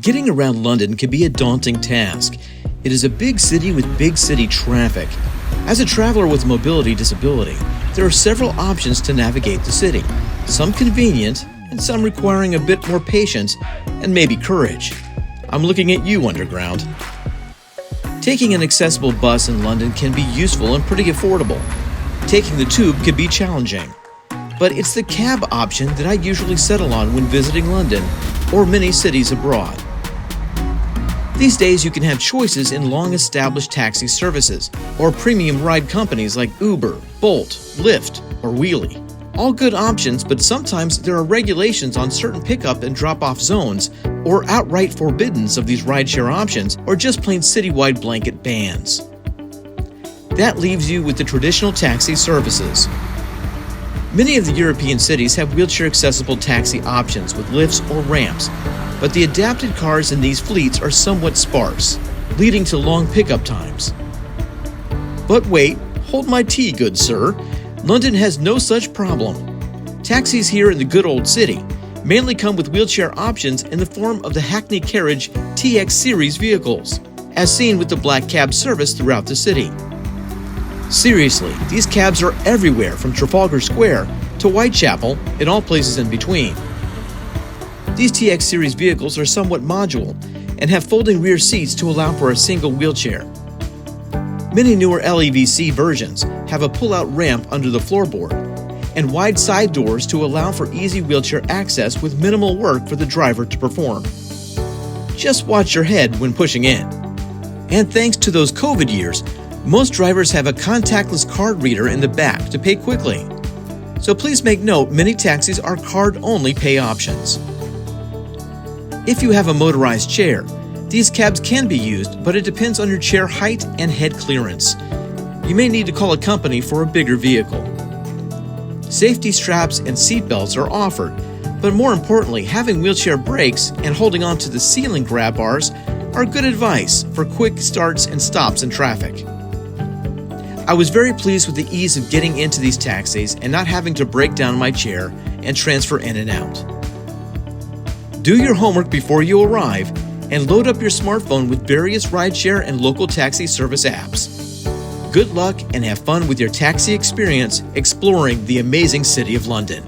Getting around London can be a daunting task. It is a big city with big city traffic. As a traveler with mobility disability, there are several options to navigate the city, some convenient and some requiring a bit more patience and maybe courage. I'm looking at you, Underground. Taking an accessible bus in London can be useful and pretty affordable. Taking the tube can be challenging. But it's the cab option that I usually settle on when visiting London or many cities abroad. These days you can have choices in long-established taxi services or premium ride companies like Uber, Bolt, Lyft, or Wheelie. All good options, but sometimes there are regulations on certain pickup and drop-off zones or outright forbiddance of these rideshare options or just plain citywide blanket bans. That leaves you with the traditional taxi services. Many of the European cities have wheelchair-accessible taxi options with lifts or ramps, but the adapted cars in these fleets are somewhat sparse, leading to long pickup times. But wait, hold my tea, good sir. London has no such problem. Taxis here in the good old city mainly come with wheelchair options in the form of the Hackney Carriage TX series vehicles, as seen with the black cab service throughout the city. Seriously, these cabs are everywhere from Trafalgar Square to Whitechapel and all places in between. These TX series vehicles are somewhat modular and have folding rear seats to allow for a single wheelchair. Many newer LEVC versions have a pull-out ramp under the floorboard and wide side doors to allow for easy wheelchair access with minimal work for the driver to perform. Just watch your head when pushing in. And thanks to those COVID years, most drivers have a contactless card reader in the back to pay quickly. So please make note, many taxis are card-only pay options. If you have a motorized chair, these cabs can be used, but it depends on your chair height and head clearance. You may need to call a company for a bigger vehicle. Safety straps and seat belts are offered, but more importantly, having wheelchair brakes and holding on to the ceiling grab bars are good advice for quick starts and stops in traffic. I was very pleased with the ease of getting into these taxis and not having to break down my chair and transfer in and out. Do your homework before you arrive and load up your smartphone with various rideshare and local taxi service apps. Good luck and have fun with your taxi experience exploring the amazing city of London.